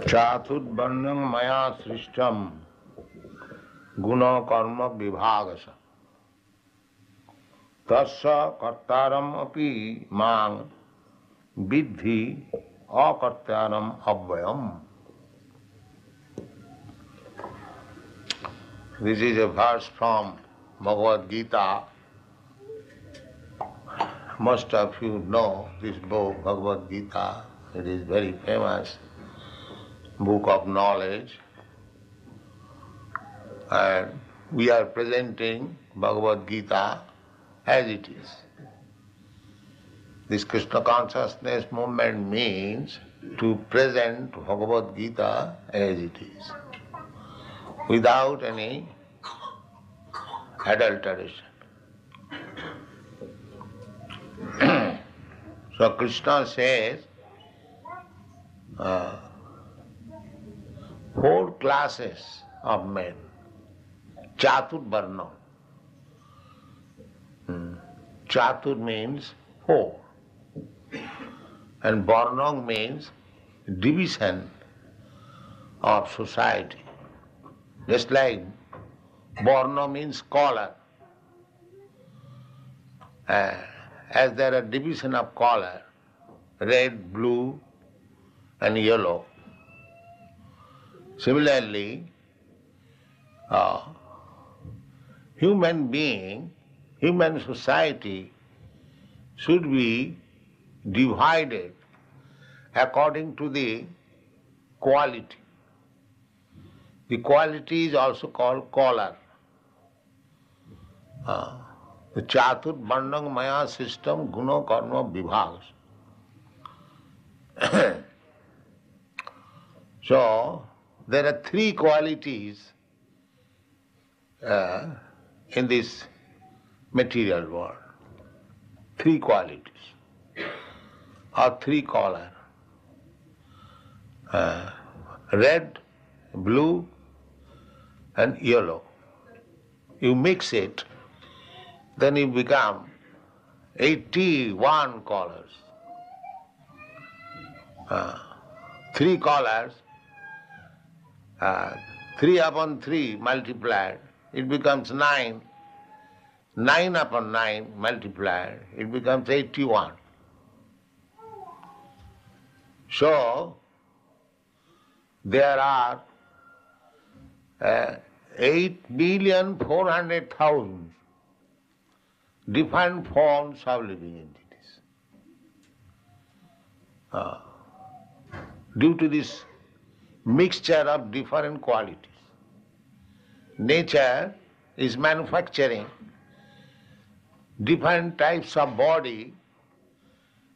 चातुर्वर्ण्यं मया सृष्टम गुण कर्म विभागश तस्य कर्तारम अपि मां विद्धि अकर्तारम अव्ययम्. This is a verse from Bhagavad Gita. Most of you know this book, Bhagavad Gita. It is very famous book of knowledge. And we are presenting Bhagavad Gita as it is. This Krishna consciousness movement means to present Bhagavad Gita as it is, without any adulteration. So Krishna says, four classes of men. Chatur Varna. Chatur means four. And Varna means division of society. Just like Varna means color. As there are division of color, red, blue and yellow. Similarly, human society should be divided according to the quality. The quality is also called color. The Chatur Varnang Maya system Guna Karma Vibhagas. So, there are three qualities in this material world. Three qualities, or three color. Red, blue and yellow. You mix it, then you become 81 colors. Three colors, 3 upon 3 multiplied, it becomes 9. 9 upon 9 multiplied, it becomes 81. So, there are 8,400,000 different forms of living entities. Due to this mixture of different qualities, nature is manufacturing different types of body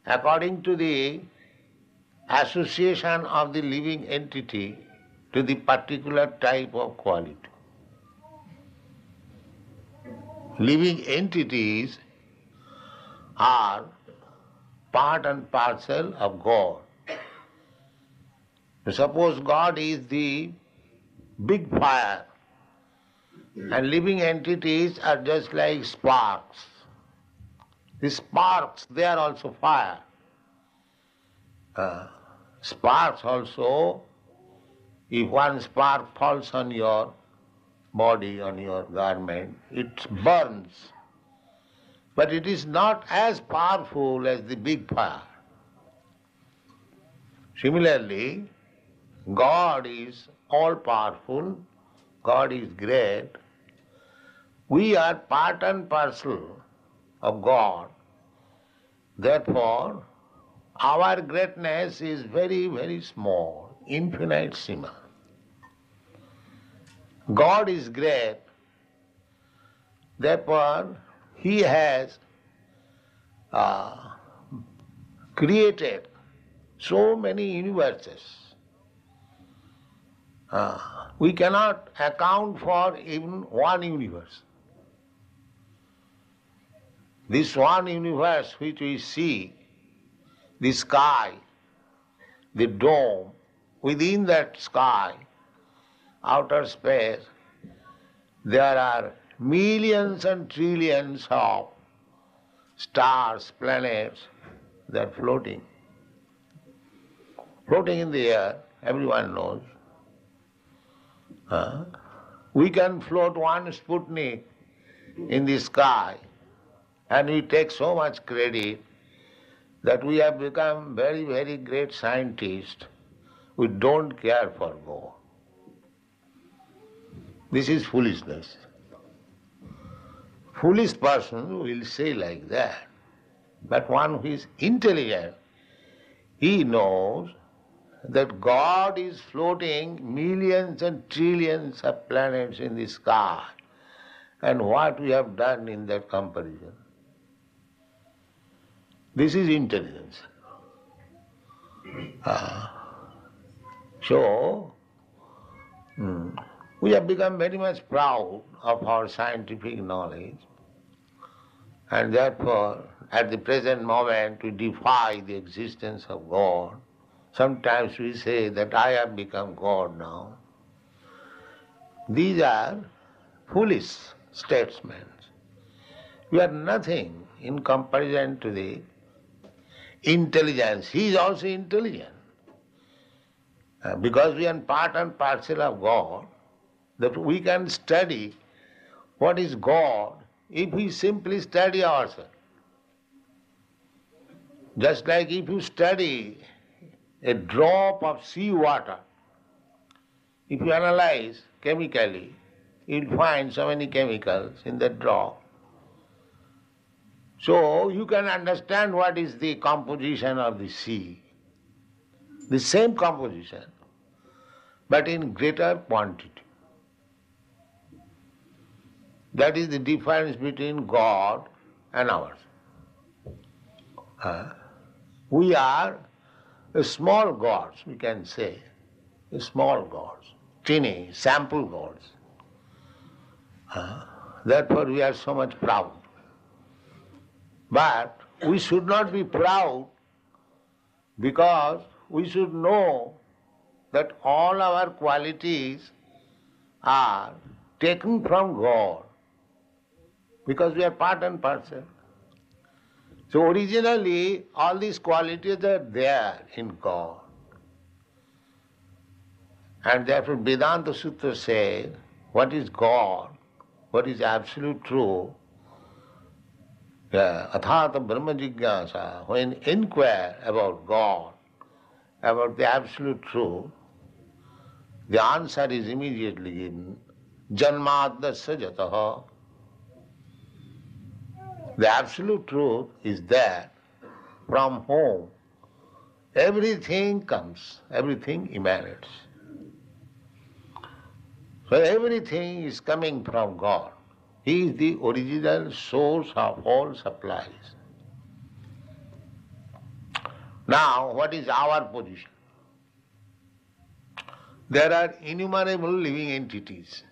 according to the association of the living entity to the particular type of quality. Living entities are part and parcel of God. Suppose God is the big fire and living entities are just like sparks. The sparks, they are also fire. Sparks also, if one spark falls on your body, on your garment, it burns. But it is not as powerful as the big fire. Similarly, God is all-powerful, God is great. We are part and parcel of God. Therefore, our greatness is very, very small, infinitesimal. God is great, therefore He has created so many universes. We cannot account for even one universe. This one universe which we see, the sky, the dome, within that sky, outer space, there are millions and trillions of stars, planets, they are floating in the air. everyone knows. We can float one Sputnik in the sky, and we take so much credit that we have become very, very great scientists. We don't care for God. This is foolishness. Foolish person will say like that. But one who is intelligent, he knows that God is floating millions and trillions of planets in the sky, and what we have done in that comparison. This is intelligence. So, we have become very much proud of our scientific knowledge, and therefore, at the present moment, we defy the existence of God. Sometimes we say that I have become God now. These are foolish statements. We are nothing in comparison to the intelligence. He is also intelligent. Because we are part and parcel of God, that we can study what is God if we simply study ourselves. Just like if you study a drop of sea water, if you analyze chemically, you'll find so many chemicals in that drop. So you can understand what is the composition of the sea. The same composition, but in greater quantity. That is the difference between God and ours. We are small gods, we can say, small gods, teeny, sample gods. Therefore we are so much proud. But we should not be proud, because we should know that all our qualities are taken from God, because we are part and parcel. So originally all these qualities are there in God. And therefore Vedanta Sutra says, what is God, what is absolute truth, athata brahma jigyasa, when inquire about God, about the absolute truth, the answer is immediately given, janmadasya jataha. The absolute truth is there, from whom everything comes, everything emanates. So everything is coming from God. He is the original source of all supplies. Now, what is our position? There are innumerable living entities.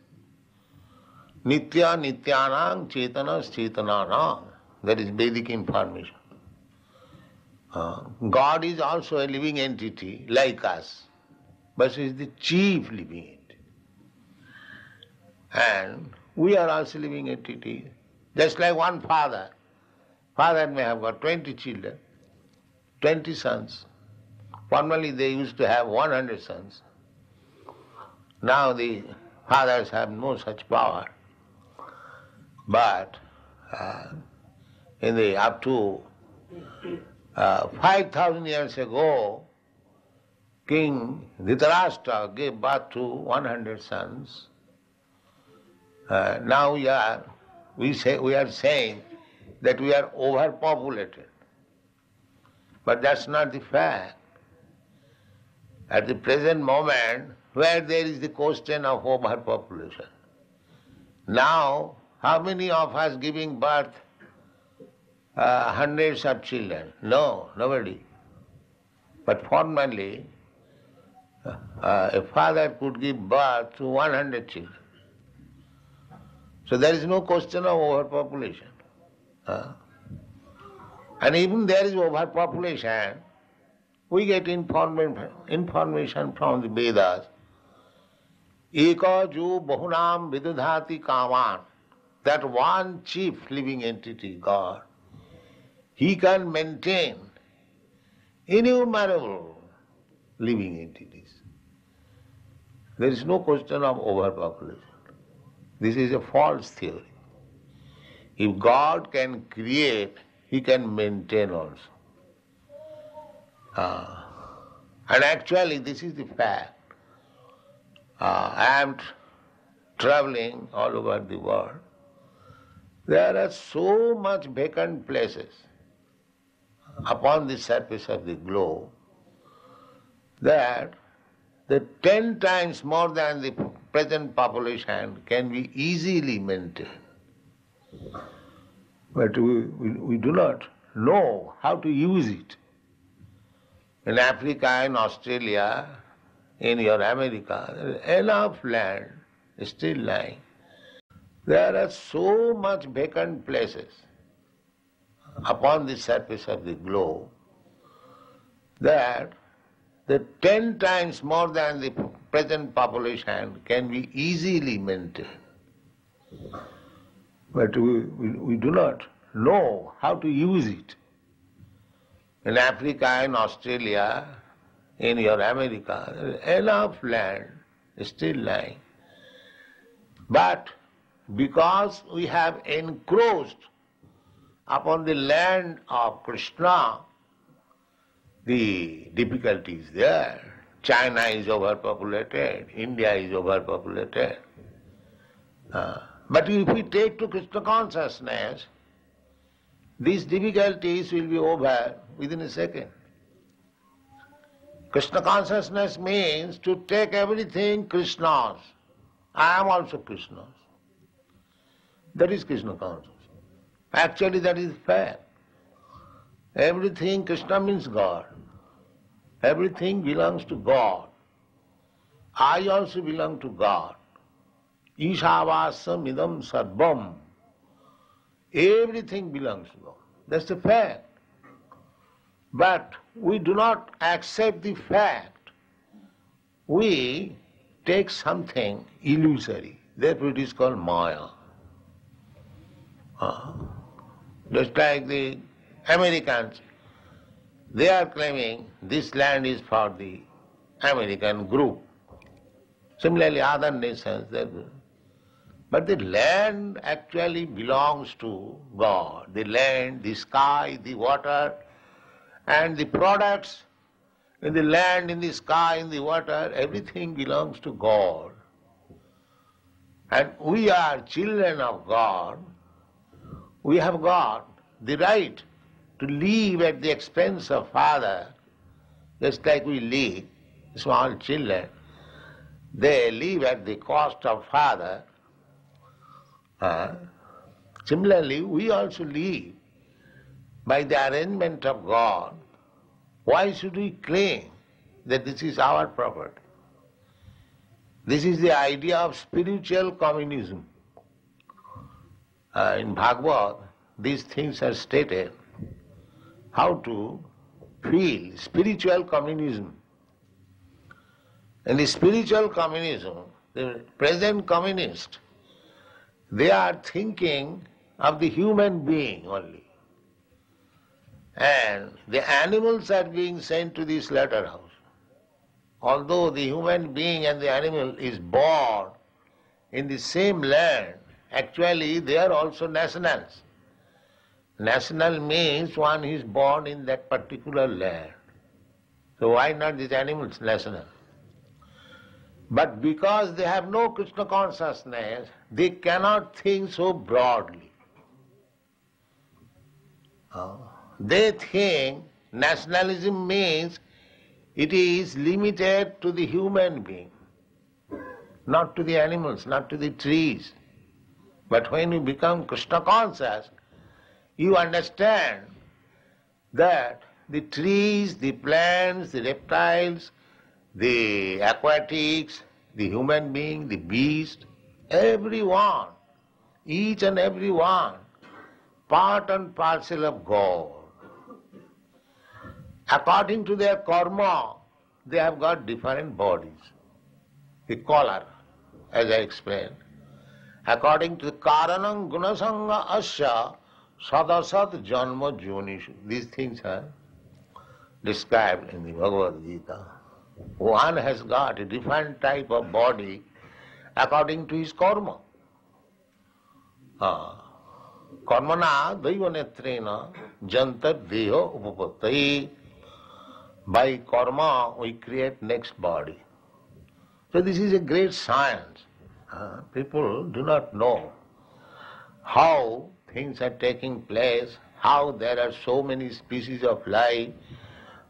Nitya nityanang chetanas chetananang. That is Vedic information. God is also a living entity like us, but he is the chief living entity. And we are also living entities. Just like one father. Father may have got 20 children, 20 sons. Formerly they used to have 100 sons. Now the fathers have no such power. But up to 5,000 years ago, King Dhritarashtra gave birth to 100 sons. Now we are saying that we are overpopulated. But that's not the fact. At the present moment, where there is the question of overpopulation. Now, how many of us giving birth hundreds of children? No, nobody. But formerly, a father could give birth to 100 children. So there is no question of overpopulation. And even there is overpopulation, we get information from the Vedas. Eka ju bahunam vidudhati kaman. That one chief living entity, God, he can maintain innumerable living entities. There is no question of overpopulation. This is a false theory. If God can create, He can maintain also. And actually this is the fact. I am traveling all over the world. There are so much vacant places upon the surface of the globe that the 10 times more than the present population can be easily maintained. But we do not know how to use it. In Africa, in Australia, in your America, there is enough land still lying. There are so much vacant places upon the surface of the globe that the 10 times more than the present population can be easily maintained. But we do not know how to use it. In Africa, in Australia, in your America, there is enough land still lying. But because we have encroached upon the land of Krishna, the difficulty is there. China is overpopulated, India is overpopulated. But if we take to Krishna consciousness, these difficulties will be over within a second. Krishna consciousness means to take everything Krishna's. I am also Krishna's. That is Krishna consciousness. Actually that is fact. Everything Krishna means God. Everything belongs to God. I also belong to God. Ishavasam idam sarvam. Everything belongs to God. That's the fact. But we do not accept the fact. We take something illusory. Therefore it is called Maya. Just like the Americans, they are claiming this land is for the American group. Similarly, other nations, but the land actually belongs to God. The land, the sky, the water, and the products in the land, in the sky, in the water, everything belongs to God. And we are children of God. We have got the right to live at the expense of Father, just like we live, small children. They live at the cost of Father. Similarly, we also live by the arrangement of God. Why should we claim that this is our property? This is the idea of spiritual communism. In Bhagavad, these things are stated, how to feel spiritual communism. In the spiritual communism, the present communists, they are thinking of the human being only. And the animals are being sent to the slaughterhouse. Although the human being and the animal is born in the same land, actually they are also nationals. National means one is born in that particular land. So why not these animals national? But because they have no Krishna consciousness, they cannot think so broadly. They think nationalism means it is limited to the human being, not to the animals, not to the trees. But when you become Krishna conscious, you understand that the trees, the plants, the reptiles, the aquatics, the human being, the beast, everyone, each and every one, part and parcel of God. According to their karma, they have got different bodies. The color, as I explained. According to the karanam gunasanga asya sadasat janma jonishu. These things are described in the Bhagavad Gita. One has got a different type of body according to his karma. Karmana daivanetrena jantar deha upapattai. By karma we create next body. So this is a great science. People do not know how things are taking place, how there are so many species of life,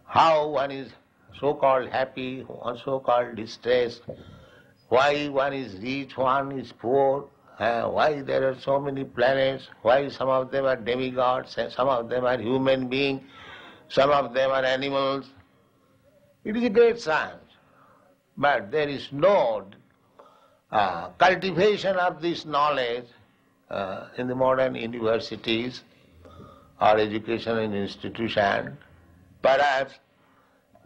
how one is so-called happy, one so-called distressed, why one is rich, one is poor, why there are so many planets, why some of them are demigods, some of them are human beings, some of them are animals. It is a great science. But there is no cultivation of this knowledge in the modern universities or educational institutions. Perhaps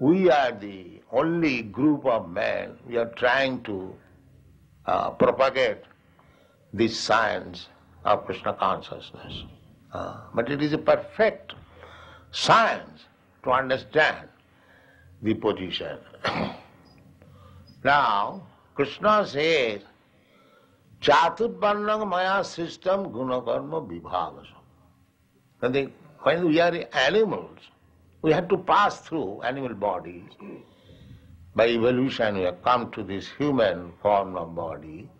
we are the only group of men we are trying to propagate this science of Krishna consciousness. But it is a perfect science to understand the position. Now, Krishna says, Chaturvarnam maya system gunakarma vibhavasa. When we are animals, we have to pass through animal bodies. By evolution, we have come to this human form of body.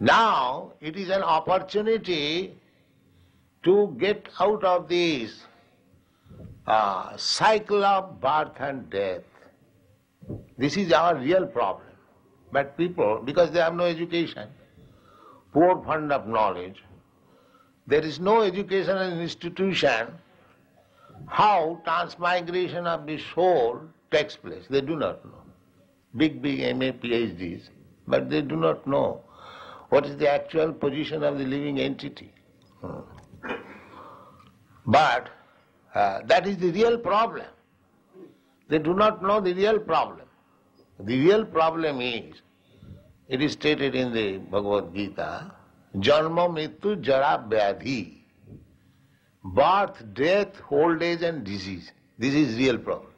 Now, it is an opportunity to get out of this cycle of birth and death. This is our real problem. But people, because they have no education, poor fund of knowledge, there is no educational institution how transmigration of the soul takes place. They do not know. Big MA, PhDs, but they do not know what is the actual position of the living entity. But that is the real problem. They do not know the real problem. The real problem is, it is stated in the Bhagavad Gita, Janma Mrityu Jara Vyadhi. Birth, death, old age and disease. This is real problem.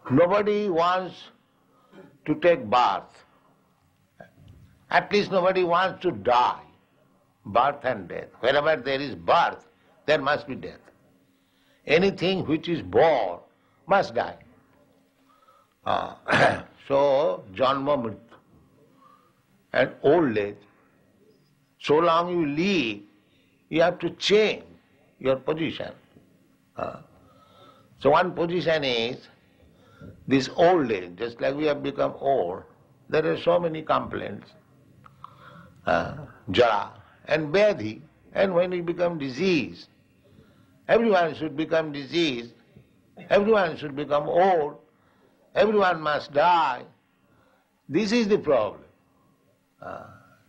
Nobody wants to take birth. At least nobody wants to die. Birth and death. Wherever there is birth, there must be death. Anything which is born must die. So, Janma Mrityu and old age. So long you live, you have to change your position. So one position is this old age. Just like we have become old, there are so many complaints. Jara and Vyadhi. And when we become diseased, everyone should become diseased, everyone should become old, everyone must die. This is the problem.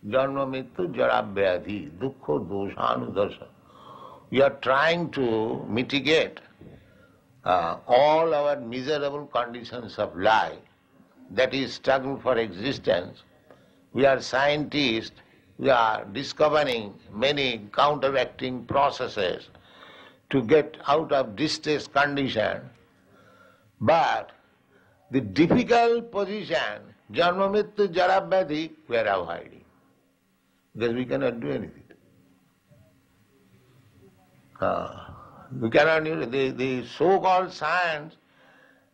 Janma Mrityu Jara Vyadhi Dukkha Doshanudasa. We are trying to mitigate all our miserable conditions of life, that is struggle for existence. We are scientists, we are discovering many counteracting processes to get out of distress condition. But the difficult position, Janma Mrityu Jara Vyadhi, we are avoiding. Because we cannot do anything. We cannot, the so-called science,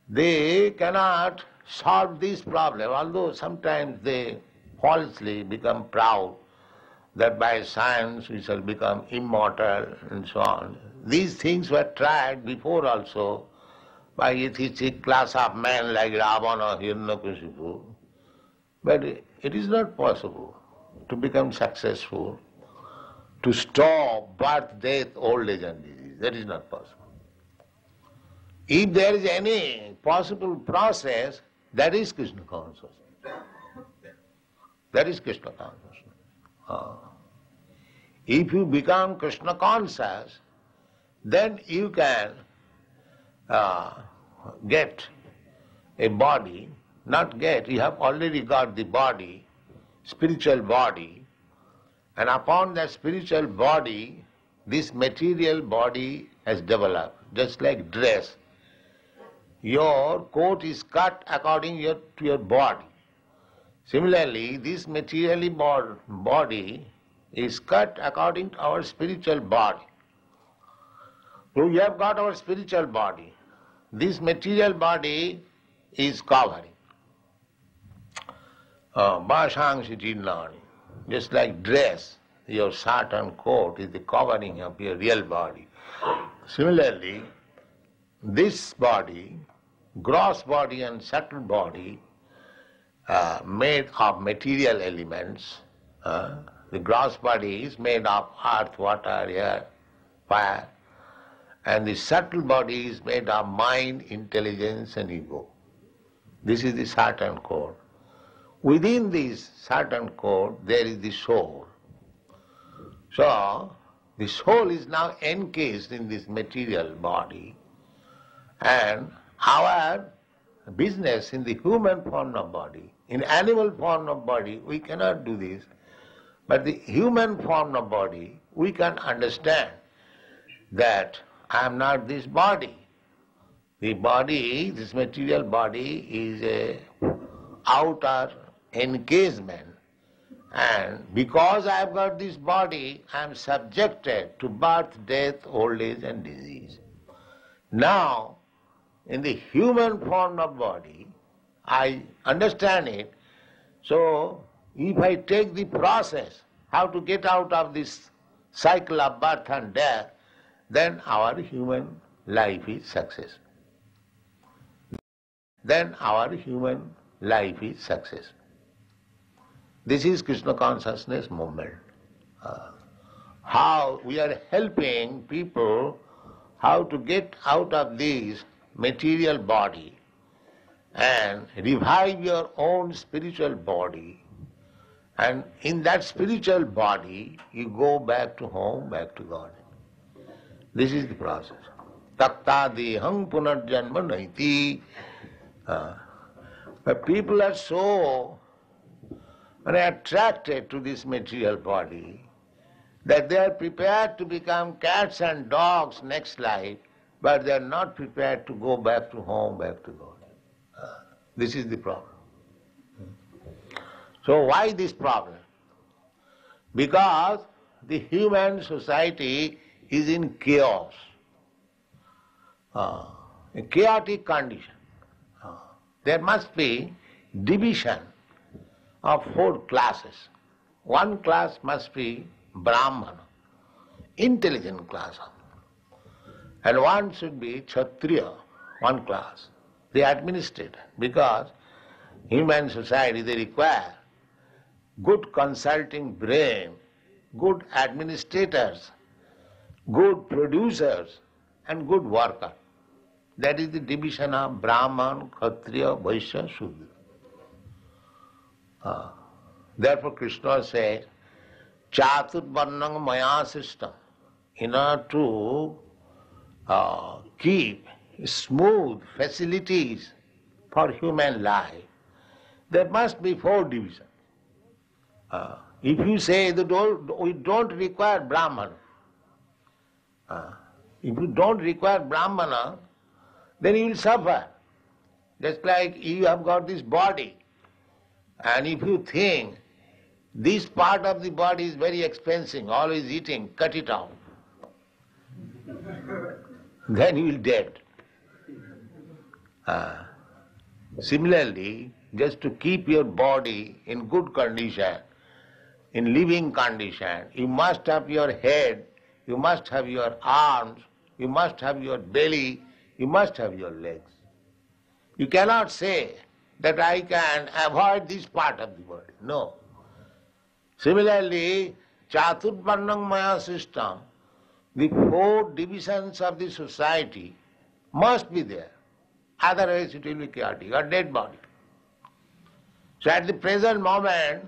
they cannot solve this problem, although sometimes they falsely become proud that by science we shall become immortal and so on. These things were tried before also by atheistic class of men like Ravana, Hiranyakashipu. But it is not possible to become successful, to stop birth, death, old age and disease. That is not possible. If there is any possible process, that is Krishna consciousness. That is Krishna consciousness. If you become Krishna conscious, then you can get a body, not get, you have already got the body, spiritual body, and upon that spiritual body, this material body has developed, just like dress. your coat is cut according to your body. Similarly, this materially body is cut according to our spiritual body. So we have got our spiritual body. This material body is covering. Bhashangsi Jinnani. Just like dress, your shirt and coat is the covering of your real body. Similarly, this body, gross body and subtle body, made of material elements. The gross body is made of earth, water, air, fire, and the subtle body is made of mind, intelligence and ego. This is the certain core. Within this certain core there is the soul. So, the soul is now encased in this material body, and our business in the human form of body, in animal form of body, we cannot do this. But the human form of body, we can understand that I am not this body. The body, this material body, is a outer encasement. And because I have got this body, I am subjected to birth, death, old age and disease. Now, in the human form of body, I understand it. So, if I take the process, how to get out of this cycle of birth and death, then our human life is success. Then our human life is success. This is Krishna consciousness movement. How we are helping people how to get out of this material body and revive your own spiritual body. And in that spiritual body, you go back to home, back to God. This is the process. Takta deham punarjanma naiti. But people are so attracted to this material body that they are prepared to become cats and dogs next life, but they are not prepared to go back to home, back to God. This is the problem. So why this problem? Because the human society is in chaos, a chaotic condition. There must be division of 4 classes. One class must be Brahmana, intelligent class. And one should be Kshatriya, one class, the administrator, because human society, they require good consulting brain, good administrators, good producers and good workers. That is the division of Brahman, Kshatriya, Vaishya, Shudra. Therefore Krishna says, Chaturvarnang maya system. In order to keep smooth facilities for human life, there must be 4 divisions. If you say that we don't require Brahmana, if you don't require Brahmana, then you will suffer. Just like you have got this body, and if you think this part of the body is very expensive, always eating, cut it off. Then you will dead. Similarly, just to keep your body in good condition, in living condition, you must have your head, you must have your arms, you must have your belly, you must have your legs. You cannot say that I can avoid this part of the body. No. Similarly, Chaturvarnang maya system, the 4 divisions of the society must be there. Otherwise it will be chaotic, a dead body. So at the present moment,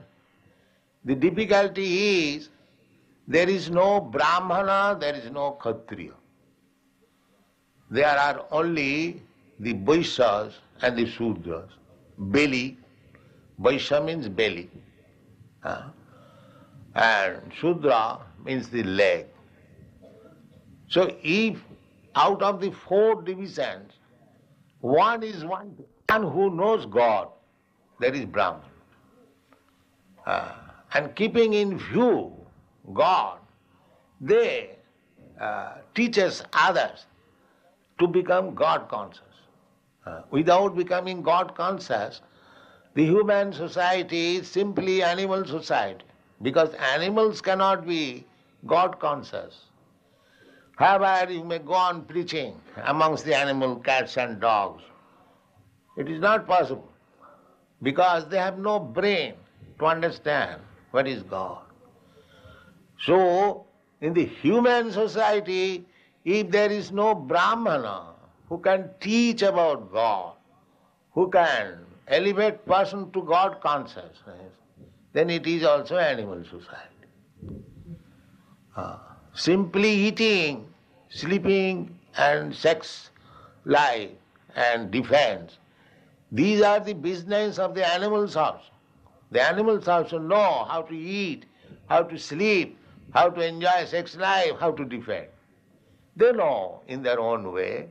the difficulty is there is no Brahmana, there is no Kshatriya. There are only the Vaishyas and the Shudras. Belly, Vaishya means belly, and Shudra means the leg. So if out of the 4 divisions, One is one. One who knows God, that is Brahman. And keeping in view God, they teaches others to become God conscious. Without becoming God conscious, the human society is simply animal society, because animals cannot be God conscious. However, you may go on preaching amongst the animal cats and dogs. It is not possible, because they have no brain to understand what is God. So, in the human society, if there is no Brahmana who can teach about God, who can elevate person to God consciousness, then it is also animal society. Simply eating, sleeping and sex life and defense, these are the business of the animals also. The animals also know how to eat, how to sleep, how to enjoy sex life, how to defend. They know in their own way.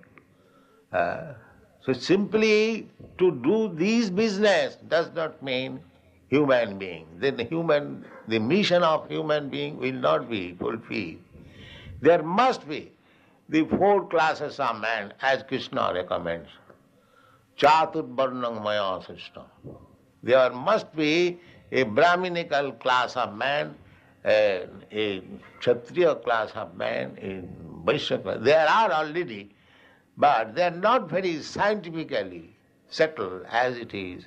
So simply to do these business does not mean human being. Then the mission of human being will not be fulfilled. There must be the four classes of man as Krishna recommends. Chaturvarnang maya system. There must be a Brahminical class of man, a Kshatriya class of man, a Vaishya class. There are already, but they are not very scientifically settled as it is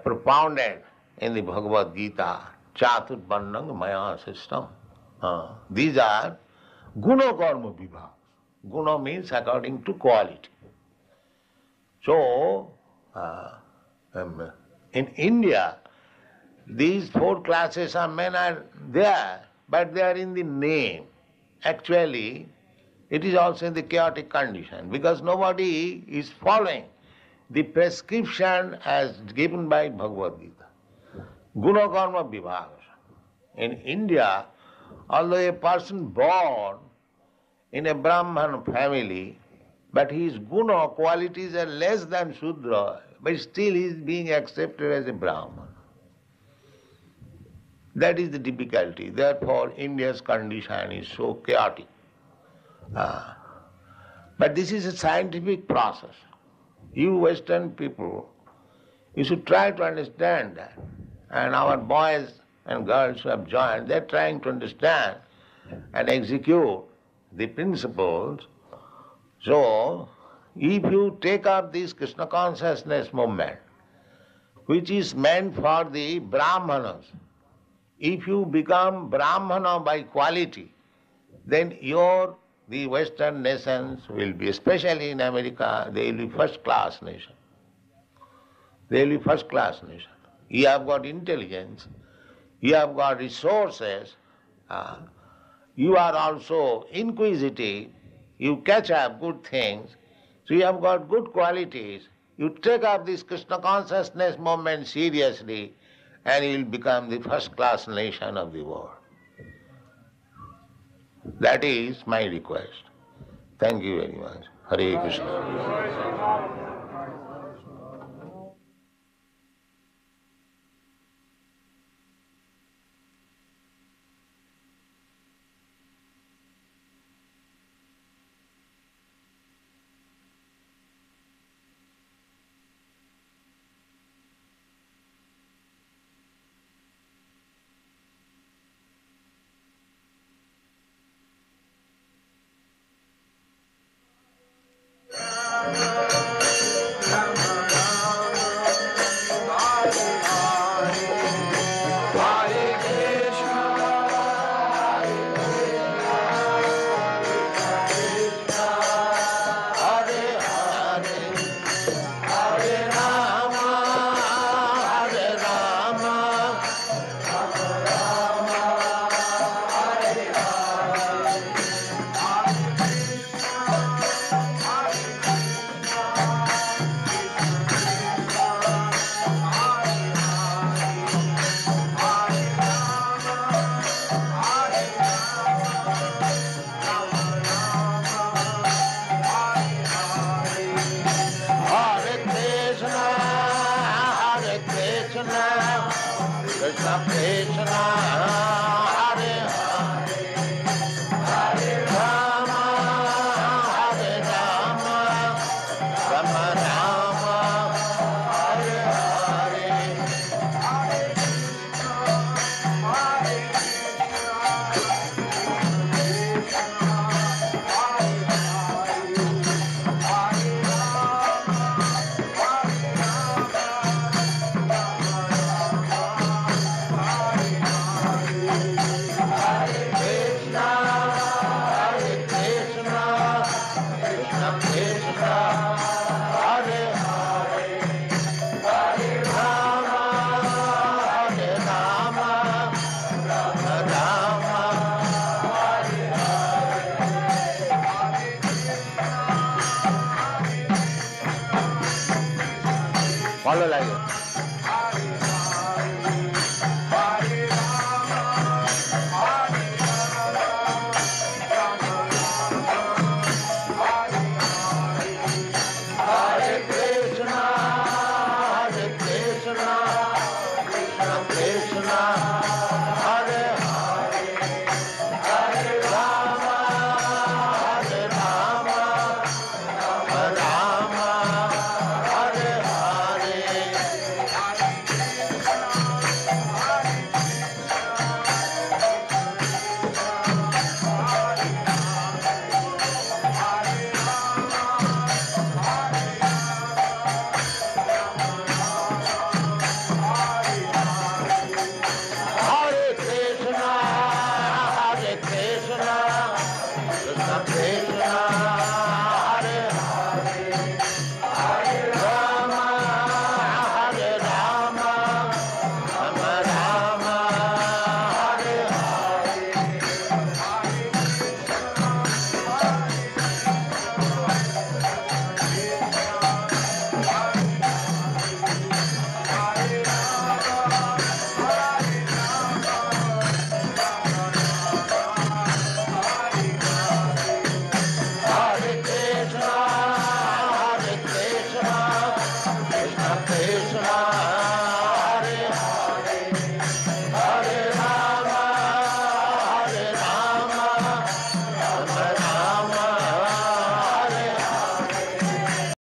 propounded in the Bhagavad Gita, Chaturvarnang maya system. These are guna karma vibhas. Guna means according to quality. So, in India, these four classes of men are there, but they are in the name. Actually, it is also in the chaotic condition, because nobody is following the prescription as given by Bhagavad Gita. Guna karma vibhagas. In India, although a person born in a Brahman family, but his guna qualities are less than Shudra, but still he is being accepted as a Brahman. That is the difficulty. Therefore, India's condition is so chaotic. But this is a scientific process. You Western people, you should try to understand that. And our boys and girls who have joined, they're trying to understand and execute the principles. So, if you take up this Krishna consciousness movement, which is meant for the Brahmanas, if you become Brahmana by quality, then the Western nations will be, especially in America, they will be first-class nation. They will be first-class nation. You have got intelligence, you have got resources, you are also inquisitive, you catch up good things, so you have got good qualities. You take up this Krishna consciousness movement seriously, and you will become the first-class nation of the world. That is my request. Thank you very much. Hare Krishna. ভালো লাগে।